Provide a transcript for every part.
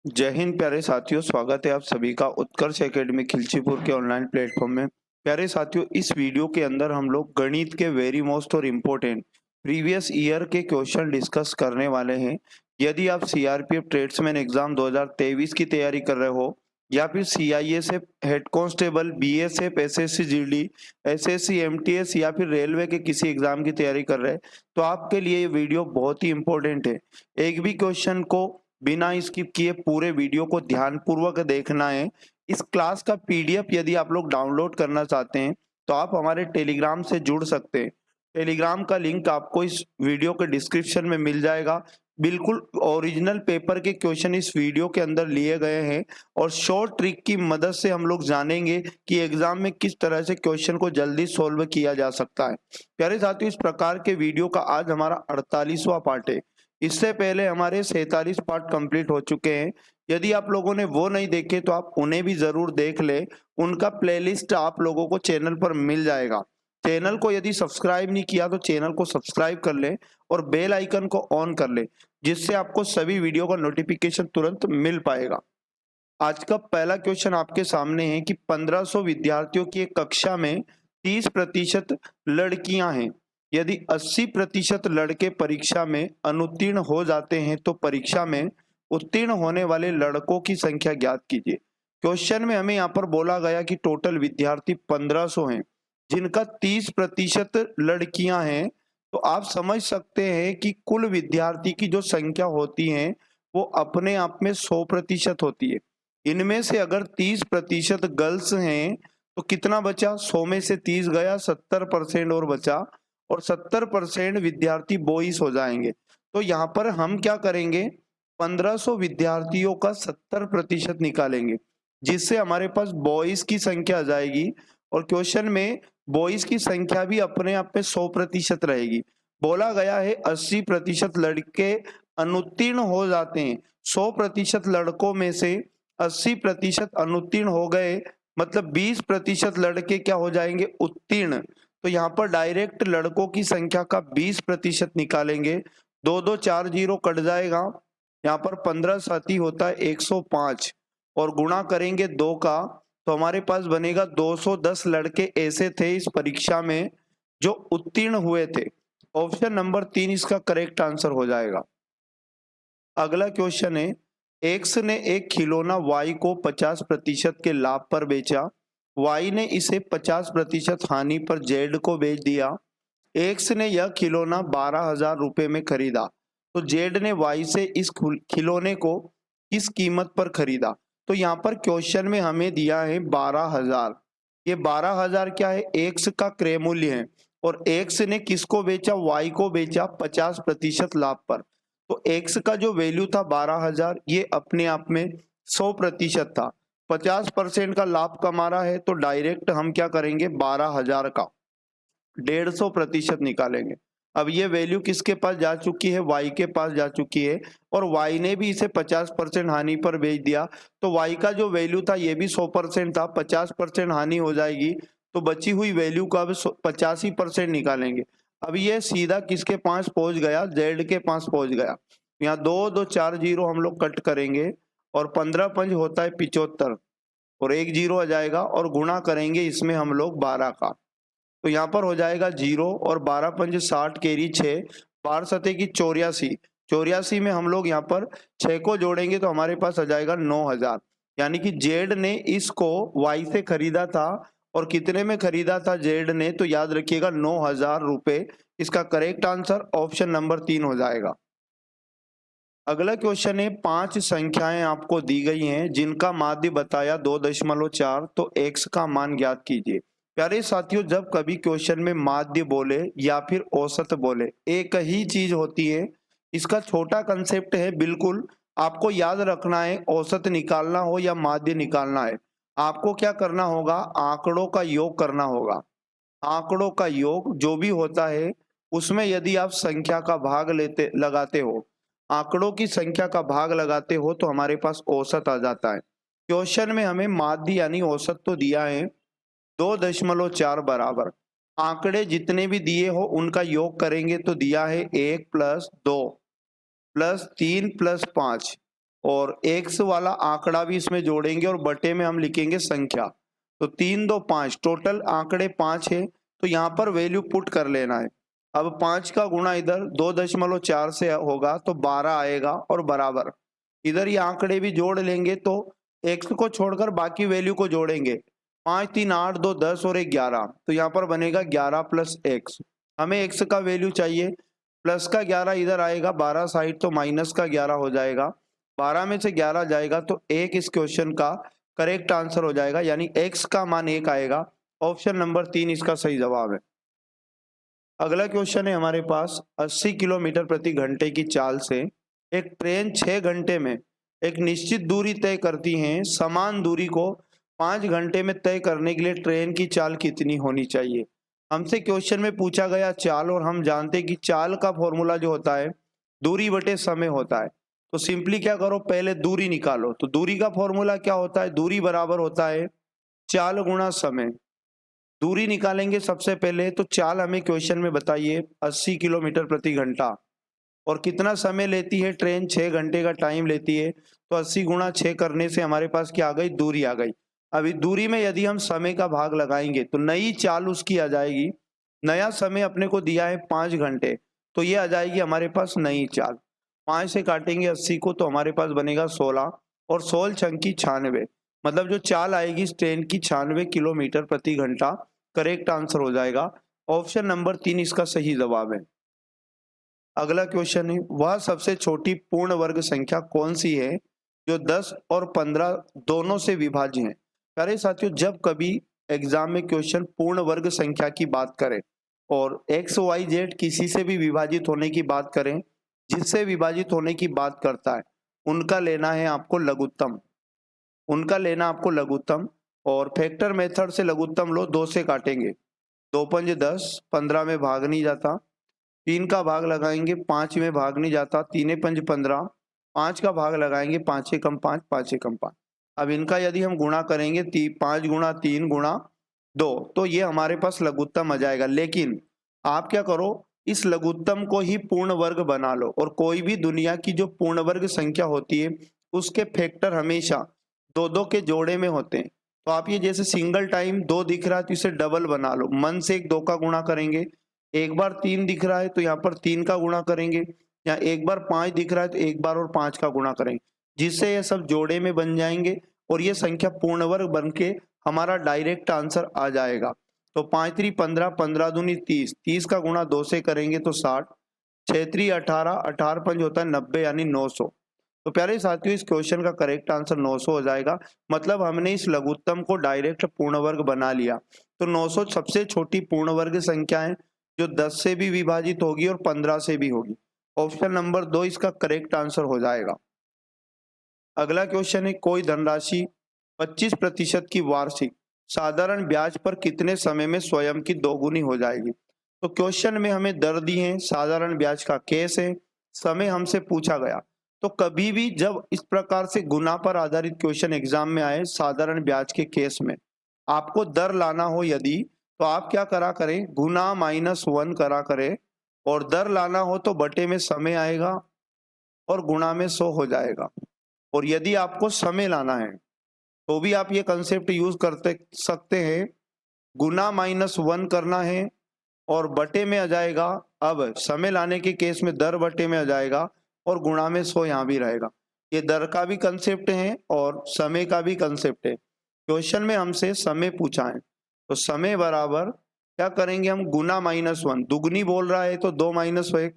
जय हिंद प्यारे साथियों, स्वागत है आप सभी का उत्कर्ष एकेडमी खिलचीपुर के ऑनलाइन प्लेटफॉर्म में। प्यारे साथियों, इस वीडियो के अंदर हम लोग गणित के वेरी मोस्ट और इम्पोर्टेंट प्रीवियस ईयर के क्वेश्चन डिस्कस करने वाले हैं। यदि आप सीआरपीएफ ट्रेड्समैन एग्जाम 2023 की तैयारी कर रहे हो या फिर CISF, head constable, BSF, SSC GD, SSC MTS या फिर रेलवे के किसी एग्जाम की तैयारी कर रहे हैं, तो आपके लिए ये वीडियो बहुत ही इंपॉर्टेंट है। एक भी क्वेश्चन को बिना स्किप किए पूरे वीडियो को ध्यानपूर्वक देखना है। इस क्लास का पीडीएफ यदि आप लोग डाउनलोड करना चाहते हैं तो आप हमारे टेलीग्राम से जुड़ सकते हैं। टेलीग्राम का लिंक आपको इस वीडियो के डिस्क्रिप्शन में मिल जाएगा। बिल्कुल ओरिजिनल पेपर के क्वेश्चन इस वीडियो के अंदर लिए गए हैं और शॉर्ट ट्रिक की मदद से हम लोग जानेंगे कि एग्जाम में किस तरह से क्वेश्चन को जल्दी सोल्व किया जा सकता है। प्यारे साथियों, इस प्रकार के वीडियो का आज हमारा 48वां पार्ट है। इससे पहले हमारे 47 पार्ट कंप्लीट हो चुके हैं। यदि आप लोगों ने वो नहीं देखे तो आप उन्हें भी जरूर देख ले। उनका प्लेलिस्ट आप लोगों को चैनल पर मिल जाएगा। चैनल को यदि सब्सक्राइब नहीं किया तो चैनल को सब्सक्राइब कर ले और बेल आइकन को ऑन कर ले, जिससे आपको सभी वीडियो का नोटिफिकेशन तुरंत मिल पाएगा। आज का पहला क्वेश्चन आपके सामने है कि 1500 विद्यार्थियों की एक कक्षा में 30% लड़कियां हैं। यदि 80% लड़के परीक्षा में अनुत्तीर्ण हो जाते हैं तो परीक्षा में उत्तीर्ण होने वाले लड़कों की संख्या ज्ञात कीजिए। क्वेश्चन में हमें यहाँ पर बोला गया कि टोटल विद्यार्थी 1500 हैं, जिनका 30% लड़कियां हैं। तो आप समझ सकते हैं कि कुल विद्यार्थी की जो संख्या होती है वो अपने आप में 100% होती है। इनमें से अगर 30% गर्ल्स हैं तो कितना बचा? 100 में से 30 गया, 70% और बचा और 70% विद्यार्थी बॉयज हो जाएंगे। तो यहाँ पर हम क्या करेंगे, 1500 विद्यार्थियों का 70% निकालेंगे, जिससे हमारे पास बॉयज की संख्या आ जाएगी और क्वेश्चन में बॉयज की संख्या भी अपने आप में 100% रहेगी। बोला गया है 80% लड़के अनुत्तीर्ण हो जाते हैं। 100% लड़कों में से 80% अनुत्तीर्ण हो गए, मतलब 20% लड़के क्या हो जाएंगे? उत्तीर्ण। तो यहाँ पर डायरेक्ट लड़कों की संख्या का 20% निकालेंगे। दो दो चार जीरो कट जाएगा। यहाँ पर 15 साथी होता है 105 और गुणा करेंगे 2 का, तो हमारे पास बनेगा 210 लड़के ऐसे थे इस परीक्षा में जो उत्तीर्ण हुए थे। ऑप्शन नंबर 3 इसका करेक्ट आंसर हो जाएगा। अगला क्वेश्चन है, एक्स ने एक खिलौना वाई को 50% के लाभ पर बेचा। वाई ने इसे 50% हानि पर जेड को बेच दिया। एक्स ने यह खिलौना 12,000 रुपए में खरीदा, तो जेड ने वाई से इस खिलौने को किस कीमत पर खरीदा? तो यहाँ पर क्वेश्चन में हमें दिया है 12,000। ये 12,000 क्या है? एक्स का क्रय मूल्य है और एक्स ने किसको बेचा? वाई को बेचा 50% लाभ पर। तो एक्स का जो वैल्यू था 12,000, ये अपने आप में 100% था। 50% का लाभ कमा रहा है तो डायरेक्ट हम क्या करेंगे, 12,000 का 150% निकालेंगे। अब ये वैल्यू किसके पास जा चुकी है? वाई के पास जा चुकी है और वाई ने भी इसे 50% हानि पर बेच दिया। तो वाई का जो वैल्यू था ये भी 100% था। 50% हानि हो जाएगी तो बची हुई वैल्यू का अब 85% निकालेंगे। अब ये सीधा किसके पास पहुंच गया? जेड के पास पहुंच गया। यहाँ दो दो चार जीरो हम लोग कट करेंगे और 15 पंज होता है 75 और एक जीरो आ जाएगा और गुणा करेंगे इसमें हम लोग 12 का, तो यहाँ पर हो जाएगा 0 और 12 पंज 60 केरी 6, 12 सते की 84। 84 में हम लोग यहाँ पर 6 को जोड़ेंगे तो हमारे पास आ जाएगा 9,000। यानी कि जेड ने इसको वाई से खरीदा था और कितने में खरीदा था जेड ने? तो याद रखिएगा 9,000 रुपए। इसका करेक्ट आंसर ऑप्शन नंबर 3 हो जाएगा। अगला क्वेश्चन है, 5 संख्याएं आपको दी गई हैं जिनका माध्य बताया 2.4, तो x का मान ज्ञात कीजिए। प्यारे साथियों, जब कभी क्वेश्चन में माध्य बोले या फिर औसत बोले, एक ही चीज होती है। इसका छोटा कंसेप्ट है, बिल्कुल आपको याद रखना है। औसत निकालना हो या माध्य निकालना है, आपको क्या करना होगा? आंकड़ों का योग करना होगा। आंकड़ों का योग जो भी होता है उसमें यदि आप संख्या का भाग लेते लगाते हो, आंकड़ों की संख्या का भाग लगाते हो तो हमारे पास औसत आ जाता है। क्वेश्चन में हमें माध्य यानी औसत तो दिया है 2.4 बराबर, आंकड़े जितने भी दिए हो उनका योग करेंगे तो दिया है 1 + 2 + 3 + 5 और x वाला आंकड़ा भी इसमें जोड़ेंगे और बटे में हम लिखेंगे संख्या। तो 3 2 5, टोटल आंकड़े 5 है, तो यहाँ पर वैल्यू पुट कर लेना है। अब 5 का गुणा इधर 2.4 से होगा तो 12 आएगा और बराबर इधर ये आंकड़े भी जोड़ लेंगे तो x को छोड़कर बाकी वैल्यू को जोड़ेंगे। 5 3 8 2 10 और 1 11, तो यहाँ पर बनेगा 11 प्लस x। हमें x का वैल्यू चाहिए, प्लस का 11 इधर आएगा, 12 साइड तो माइनस का 11 हो जाएगा। 12 में से 11 जाएगा तो 1 इस क्वेश्चन का करेक्ट आंसर हो जाएगा, यानी x का मान 1 आएगा। ऑप्शन नंबर 3 इसका सही जवाब है। अगला क्वेश्चन है हमारे पास, 80 किलोमीटर प्रति घंटे की चाल से एक ट्रेन 6 घंटे में एक निश्चित दूरी तय करती है। समान दूरी को 5 घंटे में तय करने के लिए ट्रेन की चाल कितनी होनी चाहिए। हमसे क्वेश्चन में पूछा गया चाल, और हम जानते हैं कि चाल का फॉर्मूला जो होता है दूरी बटे समय होता है। तो सिंपली क्या करो, पहले दूरी निकालो। तो दूरी का फॉर्मूला क्या होता है, दूरी बराबर होता है चाल गुणा समय। दूरी निकालेंगे सबसे पहले, तो चाल हमें क्वेश्चन में बताइए 80 किलोमीटर प्रति घंटा, और कितना समय लेती है ट्रेन, 6 घंटे का टाइम लेती है। तो 80 गुणा 6 करने से हमारे पास क्या आ गई, दूरी आ गई। अभी दूरी में यदि हम समय का भाग लगाएंगे तो नई चाल उसकी आ जाएगी। नया समय अपने को दिया है 5 घंटे, तो ये आ जाएगी हमारे पास नई चाल। 5 से काटेंगे 80 को तो हमारे पास बनेगा 16, और 16 छंकी 96, मतलब जो चाल आएगी इस ट्रेन की 96 किलोमीटर प्रति घंटा करेक्ट आंसर हो जाएगा। ऑप्शन नंबर 3 इसका सही जवाब है। अगला क्वेश्चन है, वह सबसे छोटी पूर्ण वर्ग संख्या कौन सी है जो 10 और 15 दोनों से विभाज्य है। प्यारे साथियों, जब कभी एग्जाम में क्वेश्चन पूर्ण वर्ग संख्या की बात करें और एक्स वाई जेड किसी से भी विभाजित होने की बात करें, जिससे विभाजित होने की बात करता है, उनका लेना है आपको लघुत्तम। उनका लेना आपको लघुत्तम, और फैक्टर मेथड से लघुत्तम लो, 2 से काटेंगे, 2 पंज 10, 15 में भाग नहीं जाता। 3 का भाग लगाएंगे, 5 में भाग नहीं जाता, 3 पंज 15, 5 का भाग लगाएंगे, 5 एकम 5, 5 एकम 5। अब इनका यदि हम गुणा करेंगे 5 गुणा 3 गुणा 2, तो ये हमारे पास लघुत्तम आ जाएगा। लेकिन आप क्या करो, इस लघुत्तम को ही पूर्ण वर्ग बना लो, और कोई भी दुनिया की जो पूर्ण वर्ग संख्या होती है उसके फैक्टर हमेशा 2-2 के जोड़े में होते हैं। तो आप ये जैसे सिंगल टाइम 2 दिख रहा है तो इसे डबल बना लो, मन से एक 2 का गुणा करेंगे। एक बार 3 दिख रहा है तो यहाँ पर 3 का गुणा करेंगे, या एक बार 5 दिख रहा है तो एक बार और 5 का गुणा करेंगे, जिससे ये सब जोड़े में बन जाएंगे और ये संख्या पूर्ण वर्ग बन के हमारा डायरेक्ट आंसर आ जाएगा। तो 5 3 15, 15 दूनी 30, 30 का गुणा 2 से करेंगे तो 60, 6 3 18, 18 पंज होता है 90, यानी 900। तो प्यारे साथियों, इस क्वेश्चन का करेक्ट आंसर 900 हो जाएगा। मतलब हमने इस लघुत्तम को डायरेक्ट पूर्ण वर्ग बना लिया। तो 900 सबसे छोटी पूर्ण वर्ग संख्या है जो 10 से भी विभाजित होगी और 15 से भी होगी। ऑप्शन नंबर 2 इसका करेक्ट आंसर हो जाएगा। अगला क्वेश्चन है, कोई धनराशि 25% की वार्षिक साधारण ब्याज पर कितने समय में स्वयं की दोगुनी हो जाएगी। तो क्वेश्चन में हमें दर दी है, साधारण ब्याज का केस है, समय हमसे पूछा गया। तो कभी भी जब इस प्रकार से गुना पर आधारित क्वेश्चन एग्जाम में आए, साधारण ब्याज के केस में आपको दर लाना हो यदि, तो आप क्या करा करें, गुना -1 करा करें, और दर लाना हो तो बटे में समय आएगा और गुणा में 100 हो जाएगा। और यदि आपको समय लाना है तो भी आप ये कंसेप्ट यूज करते सकते हैं, गुना -1 करना है और बटे में आ जाएगा। अब समय लाने के केस में दर बटे में आ जाएगा और गुणा में 100 यहाँ भी रहेगा। ये दर का भी कंसेप्ट है और समय का भी कंसेप्ट है। क्वेश्चन में हमसे समय पूछा है, तो समय बराबर क्या करेंगे हम, गुना -1, दुगनी बोल रहा है तो 2 - 1,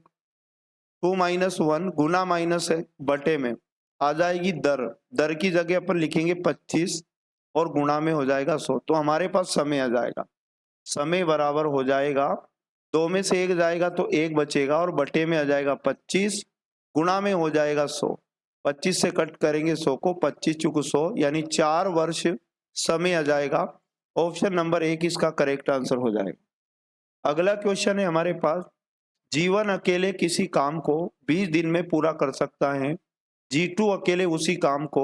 2 - 1 गुना -1 बटे में आ जाएगी दर। दर की जगह अपन लिखेंगे 25 और गुणा में हो जाएगा 100, तो हमारे पास समय आ जाएगा। समय बराबर हो जाएगा, 2 में से 1 जाएगा तो 1 बचेगा और बटे में आ जाएगा 25, गुणा में हो जाएगा 100। 25 से कट करेंगे 100 को, 25 चुक 100, यानी 4 वर्ष समय आ जाएगा। ऑप्शन नंबर 1 इसका करेक्ट आंसर हो जाएगा। अगला क्वेश्चन है हमारे पास, जीवन अकेले किसी काम को 20 दिन में पूरा कर सकता है, G2 अकेले उसी काम को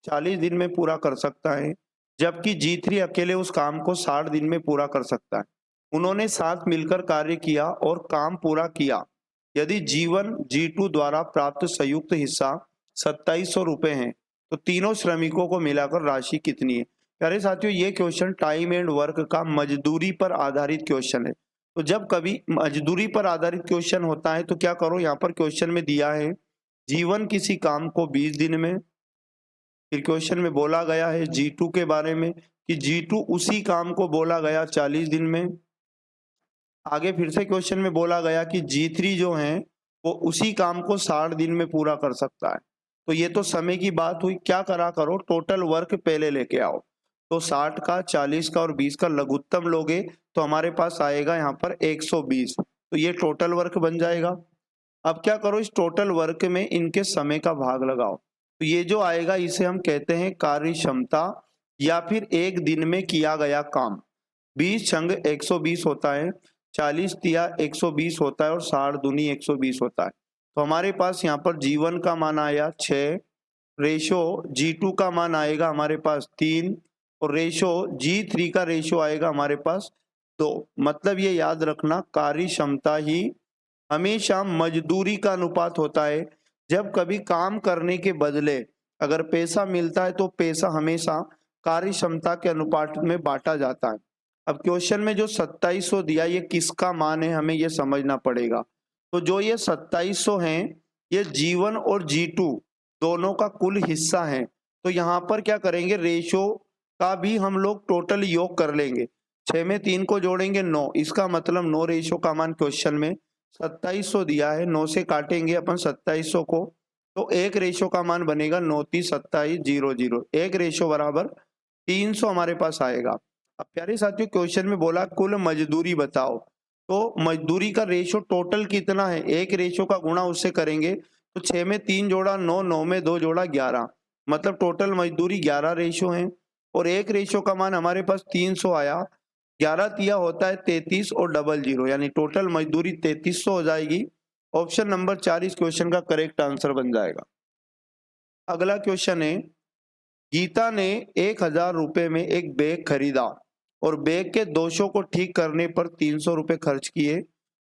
40 दिन में पूरा कर सकता है, जबकि G3 अकेले उस काम को 60 दिन में पूरा कर सकता है। उन्होंने साथ मिलकर कार्य किया और काम पूरा किया। यदि G1 G2 द्वारा प्राप्त संयुक्त हिस्सा 2700 रुपए हैं। तो तीनों श्रमिकों को मिलाकर राशि कितनी है? प्यारे साथियों, ये क्वेश्चन टाइम एंड वर्क का मजदूरी पर आधारित क्वेश्चन है। तो जब कभी मजदूरी पर आधारित क्वेश्चन होता है तो क्या करो, यहाँ पर क्वेश्चन में दिया है जीवन किसी काम को 20 दिन में, फिर क्वेश्चन में बोला गया है G2 के बारे में कि G2 उसी काम को बोला गया 40 दिन में। आगे फिर से क्वेश्चन में बोला गया कि G3 जो है वो उसी काम को 60 दिन में पूरा कर सकता है। तो ये तो समय की बात हुई, क्या करा करो, टोटल वर्क पहले लेके आओ। तो 60 का, 40 का और 20 का लघुत्तम लोगे तो हमारे पास आएगा यहाँ पर 120। तो ये टोटल वर्क बन जाएगा। अब क्या करो, इस टोटल वर्क में इनके समय का भाग लगाओ। तो ये जो आएगा इसे हम कहते हैं कार्य क्षमता या फिर एक दिन में किया गया काम। 20 छंग 120 होता है, 40 तिया 120 होता है और 60 दूनी 120 होता है। तो हमारे पास यहाँ पर G1 का मान आया 6, रेशो G2 का मान आएगा हमारे पास 3 और रेशो G3 का रेशो आएगा हमारे पास 2। मतलब ये याद रखना, कार्य क्षमता ही हमेशा मजदूरी का अनुपात होता है। जब कभी काम करने के बदले अगर पैसा मिलता है तो पैसा हमेशा कार्य क्षमता के अनुपात में बांटा जाता है। अब क्वेश्चन में जो 2700 दिया ये किसका मान है, हमें ये समझना पड़ेगा। तो जो ये 2700 है ये G1 और G2 दोनों का कुल हिस्सा है। तो यहाँ पर क्या करेंगे, रेशो का भी हम लोग टोटल योग कर लेंगे। 6 में 3 को जोड़ेंगे 9, इसका मतलब 9 रेशो का मान क्वेश्चन में 2700 दिया है। 9 से काटेंगे अपन 2700 को तो एक रेशो का मान बनेगा 9 3 27 0 0, एक रेशो बराबर 300 हमारे पास आएगा। अब प्यारे साथियों, क्वेश्चन में बोला कुल मजदूरी बताओ। तो मजदूरी का रेशो टोटल कितना है, एक रेशो का गुणा उससे करेंगे। तो 6 में 3 जोड़ा 9, 9 में 2 जोड़ा 11, मतलब टोटल मजदूरी 11 रेशो है और एक रेशो का मान हमारे पास 300 आया। 11 तिया होता है 33 और डबल 0, यानी टोटल मजदूरी 3300 हो जाएगी। ऑप्शन नंबर 4 इस क्वेश्चन का करेक्ट आंसर बन जाएगा। अगला क्वेश्चन है, गीता ने 1000 रुपए में एक बैग खरीदा और बैग के दोषों को ठीक करने पर 300 रुपए खर्च किए।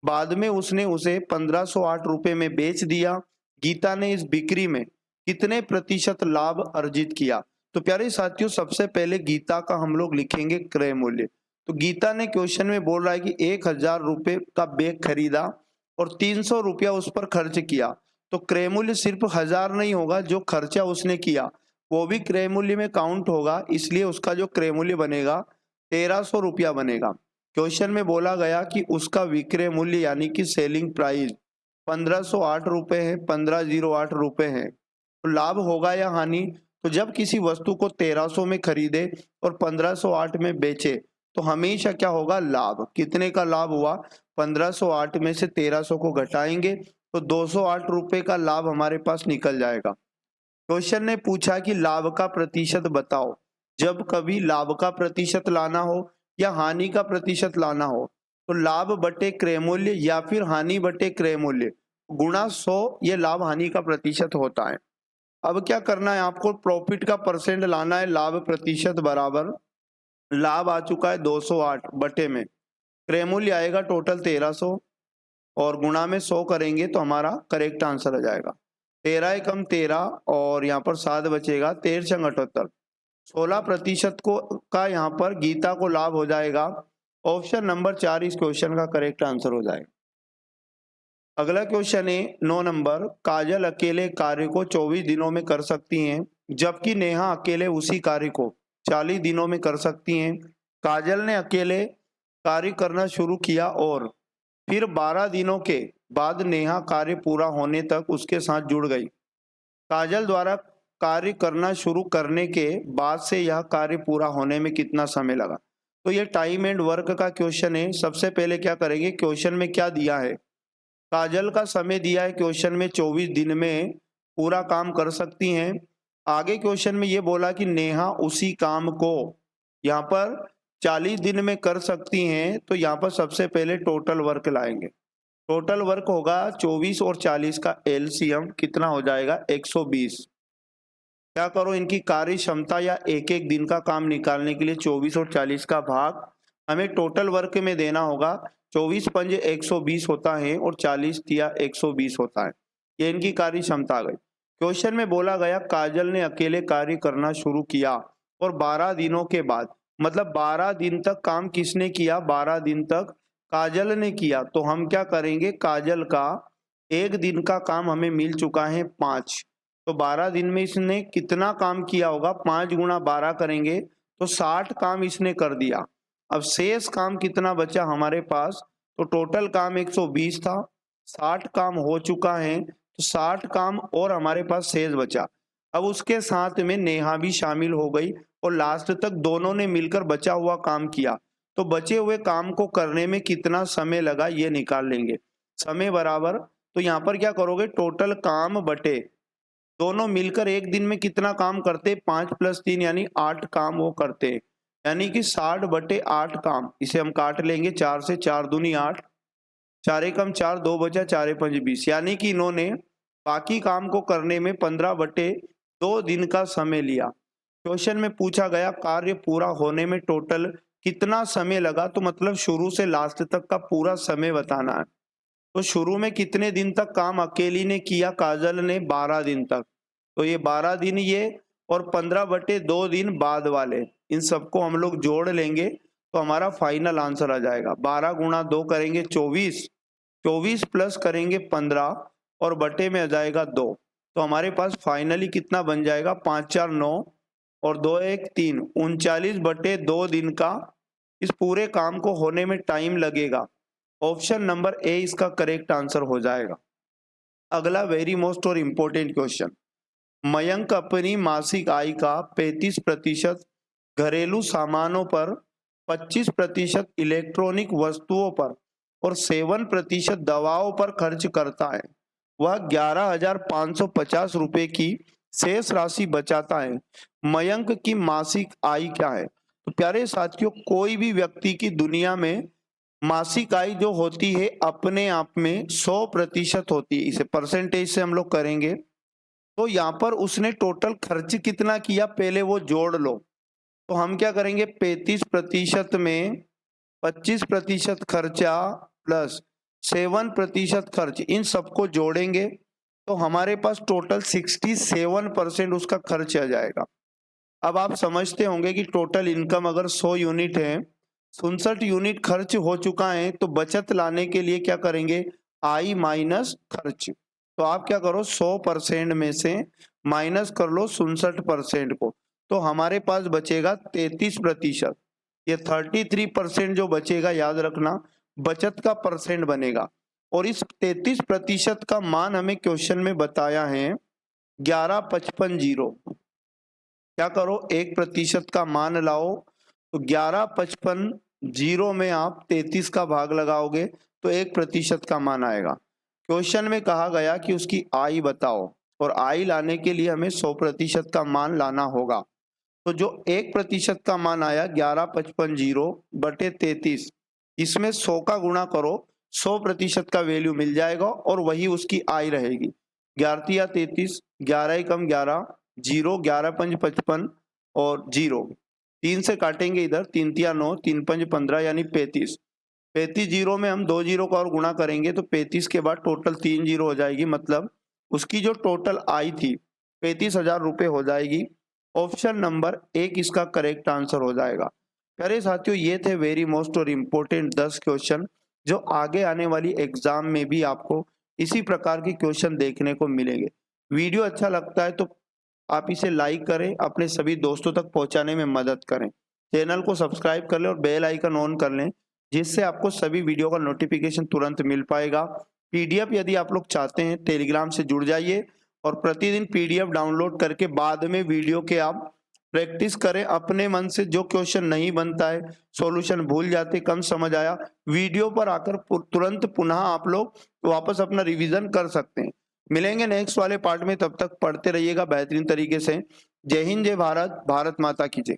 बाद में उसने उसे 1508 रुपए में बेच दिया। गीता ने इस बिक्री में कितने प्रतिशत लाभ अर्जित किया? तो प्यारे साथियों, सबसे पहले गीता का हम लोग लिखेंगे क्रय मूल्य। तो गीता ने क्वेश्चन में बोल रहा है कि 1000 रुपए का बैग खरीदा और 300 रुपया उस पर खर्च किया। तो क्रय मूल्य सिर्फ 1000 नहीं होगा, जो खर्चा उसने किया वो भी क्रय मूल्य में काउंट होगा, इसलिए उसका जो क्रय मूल्य बनेगा 1300 रुपया बनेगा। क्वेश्चन में बोला गया कि उसका विक्रय मूल्य यानी कि सेलिंग प्राइस 1508 रुपए है, 1508 रुपए है। तो लाभ होगा या हानि? तो जब किसी वस्तु को 1300 में खरीदे और 1508 में बेचे तो हमेशा क्या होगा, लाभ। कितने का लाभ हुआ, 1508 में से 1300 को घटाएंगे तो 208 रुपए का लाभ हमारे पास निकल जाएगा। क्वेश्चन ने पूछा कि लाभ का प्रतिशत बताओ। जब कभी लाभ का प्रतिशत लाना हो या हानि का प्रतिशत लाना हो तो लाभ बटे क्रय मूल्य या फिर हानि बटे क्रय मूल्य गुणा 100 ये लाभ हानि का प्रतिशत होता है। अब क्या करना है आपको, प्रॉफिट का परसेंट लाना है। लाभ प्रतिशत बराबर लाभ आ चुका है 208 बटे में क्रय मूल्य आएगा टोटल 1300 और गुणा में 100 करेंगे तो हमारा करेक्ट आंसर आ जाएगा। 13 एकम 13 और यहाँ पर 7 बचेगा, 13 छंग 78, 16% को का यहाँ पर गीता को लाभ हो जाएगा। ऑप्शन नंबर 4 इस क्वेश्चन का करेक्ट आंसर हो जाएगा। अगला क्वेश्चन है 9 नंबर, काजल अकेले कार्य को 24 दिनों में कर सकती हैं जबकि नेहा अकेले उसी कार्य को 40 दिनों में कर सकती हैं। काजल ने अकेले कार्य करना शुरू किया और फिर 12 दिनों के बाद नेहा कार्य पूरा होने तक उसके साथ जुड़ गई। काजल द्वारा कार्य करना शुरू करने के बाद से यह कार्य पूरा होने में कितना समय लगा? तो ये टाइम एंड वर्क का क्वेश्चन है। सबसे पहले क्या करेंगे, क्वेश्चन में क्या दिया है, काजल का समय दिया है क्वेश्चन में 24 दिन में पूरा काम कर सकती हैं। आगे क्वेश्चन में ये बोला कि नेहा उसी काम को यहाँ पर 40 दिन में कर सकती हैं। तो यहाँ पर सबसे पहले टोटल वर्क लाएंगे। टोटल वर्क होगा 24 और 40 का एलसीएम कितना हो जाएगा, 120। क्या करो, इनकी कार्य क्षमता या एक एक दिन का काम निकालने के लिए 24 और 40 का भाग हमें टोटल वर्क में देना होगा। 24 पंजे 120 होता है और 40 तिया 120 होता है। ये इनकी कार्य क्षमता आ गई। क्वेश्चन में बोला गया काजल ने अकेले कार्य करना शुरू किया और 12 दिनों के बाद, मतलब 12 दिन तक काम किसने किया, 12 दिन तक काजल ने किया। तो हम क्या करेंगे, काजल का एक दिन का काम हमें मिल चुका है 5, तो 12 दिन में इसने कितना काम किया होगा, 5 गुणा 12 करेंगे तो 60 काम इसने कर दिया। अब शेष काम कितना बचा हमारे पास, तो टोटल काम 120 था, 60 काम हो चुका है, तो 60 काम और हमारे पास शेष बचा। अब उसके साथ में नेहा भी शामिल हो गई और लास्ट तक दोनों ने मिलकर बचा हुआ काम किया। तो बचे हुए काम को करने में कितना समय लगा ये निकाल लेंगे। समय बराबर, तो यहाँ पर क्या करोगे, टोटल काम बटे दोनों मिलकर एक दिन में कितना काम करते, 5 + 3 यानी 8 काम वो करते, यानी कि 60 बटे 8 काम। इसे हम काट लेंगे 4 से, 4 दूनी 8, 4 एकम 4, 2 बचा, 4 5 20, यानी कि इन्होंने बाकी काम को करने में 15 बटे 2 दिन का समय लिया। क्वेश्चन में पूछा गया कार्य पूरा होने में टोटल कितना समय लगा, तो मतलब शुरू से लास्ट तक का पूरा समय बताना है। तो शुरू में कितने दिन तक काम अकेली ने किया, काजल ने 12 दिन तक, तो ये 12 दिन ये और 15 बटे 2 दिन बाद वाले, इन सबको हम लोग जोड़ लेंगे तो हमारा फाइनल आंसर आ जाएगा। 12 गुणा 2 करेंगे 24, 24 प्लस करेंगे 15 और बटे में आ जाएगा 2, तो हमारे पास फाइनली कितना बन जाएगा, 5 4 9 और 2 1 3, 39 बटे 2 दिन का इस पूरे काम को होने में टाइम लगेगा। ऑप्शन नंबर ए इसका करेक्ट आंसर हो जाएगा। अगला वेरी मोस्ट और इम्पोर्टेंट क्वेश्चन, मयंक अपनी मासिक आय का 35% घरेलू सामानों पर, 25% इलेक्ट्रॉनिक वस्तुओं पर और 7% दवाओं पर खर्च करता है। वह 11,550 रुपए की शेष राशि बचाता है। मयंक की मासिक आय क्या है। तो प्यारे साथियों, कोई भी व्यक्ति की दुनिया में मासिक आय जो होती है अपने आप में 100% होती है। इसे परसेंटेज से हम लोग करेंगे तो यहाँ पर उसने टोटल खर्च कितना किया पहले वो जोड़ लो। तो हम क्या करेंगे, 35% में 25% खर्चा प्लस 7% खर्च, इन सबको जोड़ेंगे तो हमारे पास टोटल 67% उसका खर्च आ जाएगा। अब आप समझते होंगे कि टोटल इनकम अगर 100 यूनिट है, 67 यूनिट खर्च हो चुका है, तो बचत लाने के लिए क्या करेंगे, आई माइनस खर्च। तो आप क्या करो, 100% में से माइनस कर लो 67% को, तो हमारे पास बचेगा 33%। ये 33% जो बचेगा, याद रखना बचत का परसेंट बनेगा। और इस 33% का मान हमें क्वेश्चन में बताया है 11,55,0। क्या करो, 1% का मान लाओ, तो 11,55,0 में आप 33 का भाग लगाओगे तो 1% का मान आएगा। क्वेश्चन में कहा गया कि उसकी आय बताओ, और आय लाने के लिए हमें 100% का मान लाना होगा। तो जो 1% का मान आया 11,55,0 बटे 33, इसमें 100 का गुणा करो, 100% का वैल्यू मिल जाएगा और वही उसकी आय रहेगी। 11 या 33, 11 एकम 11, 0, 11 पंज 55 और 0, 3 से काटेंगे इधर, 3 तिया 9, 3 पंज 15 यानी 35। 35 जीरो में हम 2 जीरो का और गुणा करेंगे तो 35 के बाद टोटल 3 जीरो हो जाएगी, मतलब उसकी जो टोटल आय थी 35,000 रुपये हो जाएगी। ऑप्शन नंबर 1 इसका करेक्ट आंसर हो जाएगा। प्यारे साथियों, ये थे वेरी मोस्ट और इम्पोर्टेंट 10 क्वेश्चन जो आगे आने वाली एग्जाम में भी आपको इसी प्रकार के क्वेश्चन देखने को मिलेंगे। वीडियो अच्छा लगता है तो आप इसे लाइक करें, अपने सभी दोस्तों तक पहुंचाने में मदद करें। चैनल को सब्सक्राइब कर लें और बेल आइकन ऑन कर लें, जिससे आपको सभी वीडियो का नोटिफिकेशन तुरंत मिल पाएगा। पीडीएफ यदि आप लोग चाहते हैं, टेलीग्राम से जुड़ जाइए और प्रतिदिन पीडीएफ डाउनलोड करके बाद में वीडियो के आप प्रैक्टिस करें अपने मन से। जो क्वेश्चन नहीं बनता है, सॉल्यूशन भूल जाते, कम समझ आया, वीडियो पर आकर तुरंत पुनः आप लोग वापस अपना रिवीजन कर सकते हैं। मिलेंगे नेक्स्ट वाले पार्ट में, तब तक पढ़ते रहिएगा बेहतरीन तरीके से। जय हिंद, जय भारत, भारत माता की जय।